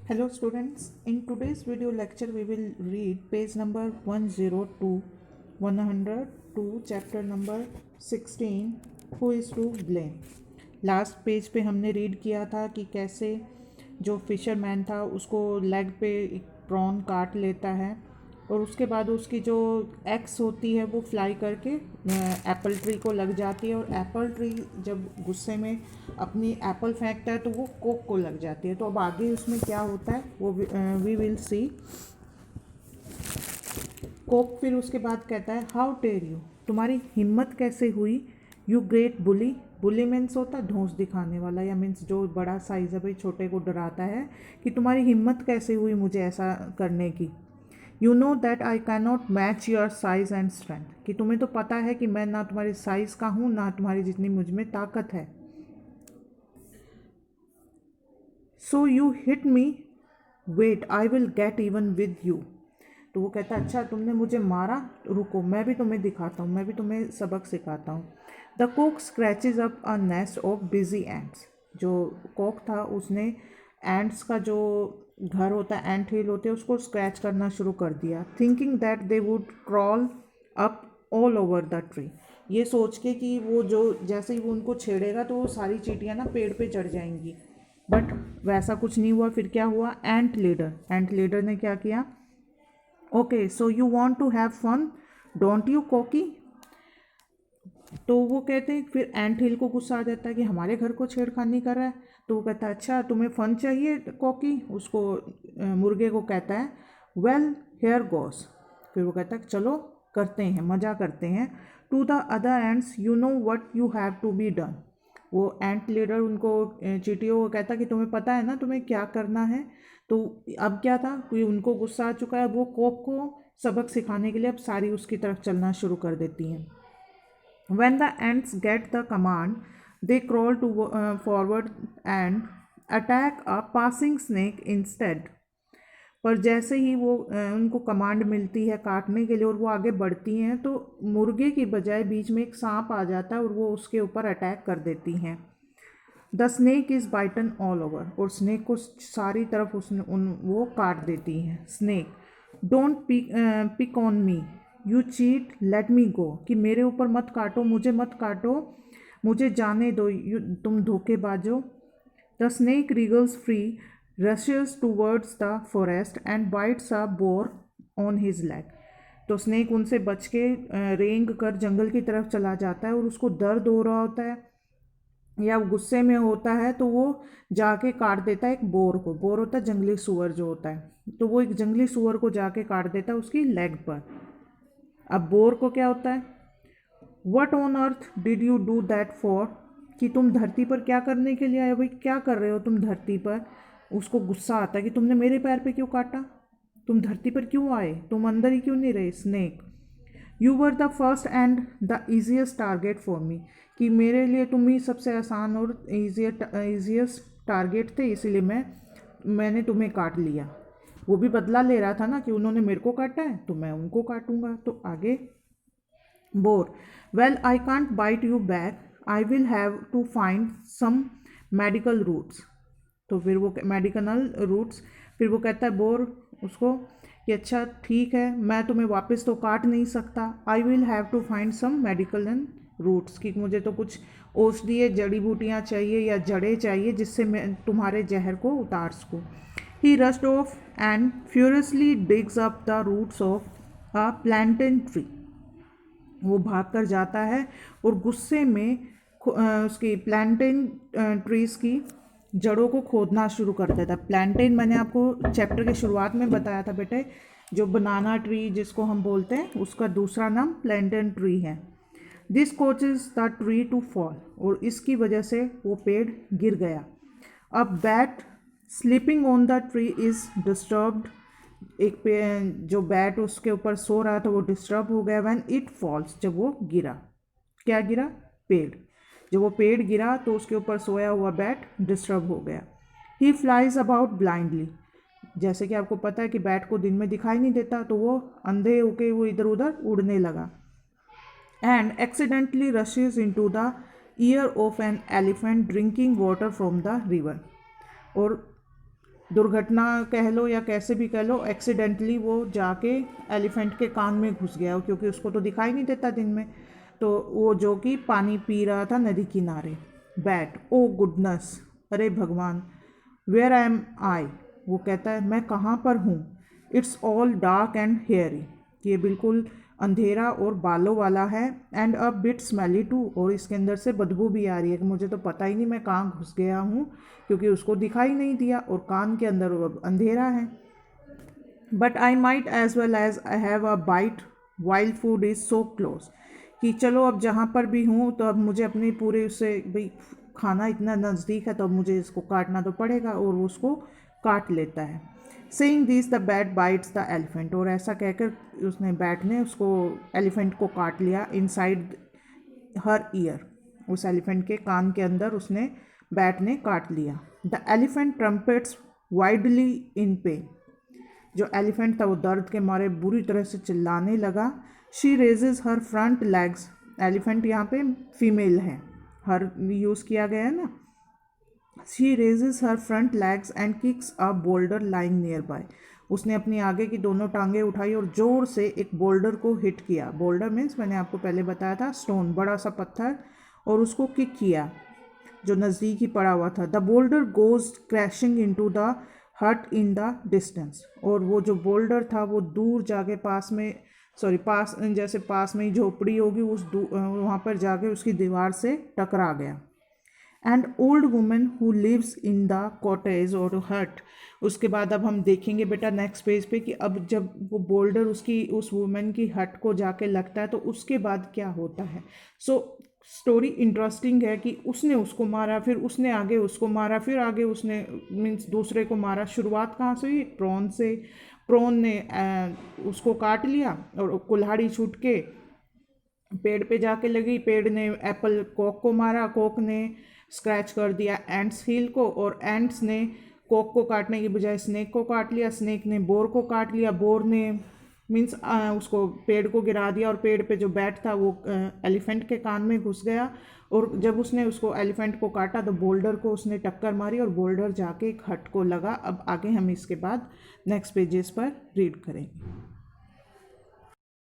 Hello students, in today's video lecture we will read page number 102, 102 chapter number 16 who is to blame। Last page पे हमने read किया था कि कैसे जो फिशरमैन था उसको लेग पे एक प्रॉन काट लेता है और उसके बाद उसकी जो एक्स होती है वो फ्लाई करके एप्पल ट्री को लग जाती है और एप्पल ट्री जब गुस्से में अपनी एप्पल फेंकता है तो वो कोक को लग जाती है। तो अब आगे उसमें क्या होता है वो वी विल सी। कोक फिर उसके बाद कहता है हाउ टेर यू, तुम्हारी हिम्मत कैसे हुई, you great bully. Bully means होता है धौंस दिखाने वाला या मीन्स जो बड़ा साइज है भाई छोटे को डराता है कि तुम्हारी हिम्मत कैसे हुई मुझे ऐसा करने की। You know that I can not match your size and strength, कि तुम्हें तो पता है कि मैं ना तुम्हारी साइज़ का हूँ ना तुम्हारी जितनी मुझ में ताकत है। So you hit me, wait I will get even with you. तो वो कहता अच्छा तुमने मुझे मारा, रुको मैं भी तुम्हें दिखाता हूँ, मैं भी तुम्हें सबक सिखाता हूँ। The Coke scratches up a nest of busy ants. जो कोक था उसने एंट्स का जो घर होता है, एंट हिल होते हैं, उसको स्क्रैच करना शुरू कर दिया। Thinking that they would crawl up all over the tree, ये सोच के कि वो जो जैसे ही वो उनको छेड़ेगा तो वो सारी चींटियाँ ना पेड़ पे चढ़ जाएंगी। बट वैसा कुछ नहीं हुआ। फिर क्या हुआ, एंट लीडर ने क्या किया, okay so you want to have fun don't you cocky. तो वो कहते हैं फिर एंट हिल को गुस्सा आ जाता है कि हमारे घर को छेड़खानी कर रहा है। तो वो कहता है अच्छा तुम्हें फ़न चाहिए कोकी। उसको मुर्गे को कहता है वेल हेयर गोस। फिर वो कहता है चलो करते हैं, मज़ा करते हैं। To the other ends you know what you have to be done. वो एंट लीडर उनको चींटियों को कहता कि तुम्हें पता है ना तुम्हें क्या करना है। तो अब क्या था कि उनको गुस्सा आ चुका है, वो कोक को सबक सिखाने के लिए अब सारी उसकी तरफ चलना शुरू कर देती हैं। When the ants get the command, they crawl to forward and attack a passing snake instead. पर जैसे ही वो उनको कमांड मिलती है काटने के लिए और वो आगे बढ़ती हैं तो मुर्गे की बजाय बीच में एक सांप आ जाता है और वो उसके ऊपर अटैक कर देती हैं। The snake is bitten all over, और स्नेक को सारी तरफ वो काट देती हैं। Snake don't pick on me, you cheat let me go, कि मेरे ऊपर मत काटो, मुझे मत काटो, मुझे जाने दो, तुम धोखेबाजो। The snake wriggles free, rushes towards the forest and bites a boar on his leg. तो स्नेक उनसे बच के रेंग कर जंगल की तरफ चला जाता है और उसको दर्द हो रहा होता है या गुस्से में होता है तो वो जाके काट देता है एक बोर को। बोर होता है जंगली सूअर जो होता है, तो वो एक जंगली सूअर को जाके काट देता है उसकी लेग पर। अब बोर को क्या होता है, what on earth did you do that for, कि तुम धरती पर क्या करने के लिए आए, भाई क्या कर रहे हो तुम धरती पर। उसको गुस्सा आता है कि तुमने मेरे पैर पे क्यों काटा, तुम धरती पर क्यों आए, तुम अंदर ही क्यों नहीं रहे। Snake you were the first and the easiest target for me, कि मेरे लिए तुम ही सबसे आसान और ईजिएस्ट टारगेट थे, इसीलिए मैंने तुम्हें काट लिया। वो भी बदला ले रहा था ना कि उन्होंने मेरे को काटा है तो मैं उनको काटूंगा। तो आगे बोर well I can't bite you back, I will have to find some medical roots. तो फिर वो मेडिकल रूट्स, फिर वो कहता है बोर उसको कि अच्छा ठीक है मैं तुम्हें वापस तो काट नहीं सकता, I will have to find some medical roots, कि मुझे तो कुछ औषधीय जड़ी बूटियाँ चाहिए या जड़ें चाहिए जिससे मैं तुम्हारे जहर को उतार सकूँ। He rushed off and furiously digs up the roots of a plantain tree. वो भाग कर जाता है और गुस्से में उसकी प्लांटेन ट्रीज़ की जड़ों को खोदना शुरू कर देता है। प्लांटेन मैंने आपको चैप्टर के शुरुआत में बताया था बेटे, जो बनाना ट्री जिसको हम बोलते हैं उसका दूसरा नाम प्लांटेन ट्री है। This causes the tree to fall, और इसकी वजह से वो पेड़ गिर गया। अब bat sleeping on the tree is disturbed, एक जो बैट उसके ऊपर सो रहा था वो डिस्टर्ब हो गया। व्हेन इट फॉल्स, जब वो गिरा, क्या गिरा, पेड़। जब वो पेड़ गिरा तो उसके ऊपर सोया हुआ बैट डिस्टर्ब हो गया। ही फ्लाइज अबाउट ब्लाइंडली, जैसे कि आपको पता है कि बैट को दिन में दिखाई नहीं देता तो वो अंधे होके वो इधर उधर उड़ने लगा। And accidentally rushes into the ear of an elephant drinking water from the river, और दुर्घटना कह लो या कैसे भी कह लो, एक्सीडेंटली वो जाके एलिफेंट के कान में घुस गया, क्योंकि उसको तो दिखाई नहीं देता दिन में। तो वो जो कि पानी पी रहा था नदी किनारे। बैट, ओ गुडनेस, अरे भगवान, वेयर आई एम आई, वो कहता है मैं कहाँ पर हूँ। It's all dark and hairy, ये बिल्कुल अंधेरा और बालों वाला है। And a bit smelly too, और इसके अंदर से बदबू भी आ रही है कि मुझे तो पता ही नहीं मैं कहाँ घुस गया हूँ, क्योंकि उसको दिखाई नहीं दिया और कान के अंदर वो अंधेरा है। But I might as well as I have a bite wild food is so close, कि चलो अब जहाँ पर भी हूँ तो अब मुझे अपने पूरे उससे भाई खाना इतना नज़दीक है तो अब मुझे इसको काटना तो पड़ेगा, और वो उसको काट लेता है। Saying this the bat bytes the elephant, और ऐसा कहकर उसने बैट ने उसको एलिफेंट को काट लिया इनसाइड हर ईयर, उस एलिफेंट के कान के अंदर उसने बैट ने काट लिया। The elephant trumpets widely in pen, जो एलिफेंट था वो दर्द के मारे बुरी तरह से चिल्लाने लगा। She raises her front legs, elephant यहाँ पे फीमेल है, हर यूज़ किया गया है ना। She raises her front legs and kicks a boulder lying near by, उसने अपनी आगे की दोनों टांगें उठाई और ज़ोर से एक बोल्डर को हिट किया। बोल्डर मीन्स मैंने आपको पहले बताया था स्टोन, बड़ा सा पत्थर, और उसको किक किया जो नज़दीक ही पड़ा हुआ था। The boulder goes crashing into the हट इन द डिस्टेंस, और वो जो बोल्डर था वो दूर जाके पास में, सॉरी पास, जैसे पास में ही झोपड़ी होगी उस वहाँ पर जाके उसकी दीवार से टकरा गया। And old women who lives in the cottage और हट, उसके बाद अब हम देखेंगे बेटा नेक्स्ट पेज पे कि अब जब वो बोल्डर उसकी उस वुमेन की हट को जाके लगता है तो उसके बाद क्या होता है। सो स्टोरी इंटरेस्टिंग है कि उसने उसको मारा, फिर उसने आगे उसको मारा, फिर आगे उसने मीन्स दूसरे को मारा। शुरुआत कहाँ से हुई? प्रोन से। प्रोन ने उसको काट लिया और कुल्हाड़ी छूट के पेड़ पे जाके लगी, पेड़ ने एप्पल कॉक को मारा, कॉक ने स्क्रैच कर दिया एंट्स हील को, और एंट्स ने कॉक को काटने की बजाय स्नेक को काट लिया, स्नेक ने बोर को काट लिया, बोर ने मीन्स उसको पेड़ को गिरा दिया, और पेड़ पे जो बैट था वो एलिफेंट के कान में घुस गया, और जब उसने उसको एलिफेंट को काटा तो बोल्डर को उसने टक्कर मारी और बोल्डर जाके एक हट को लगा। अब आगे हम इसके बाद नेक्स्ट पेजेस पर रीड करेंगे।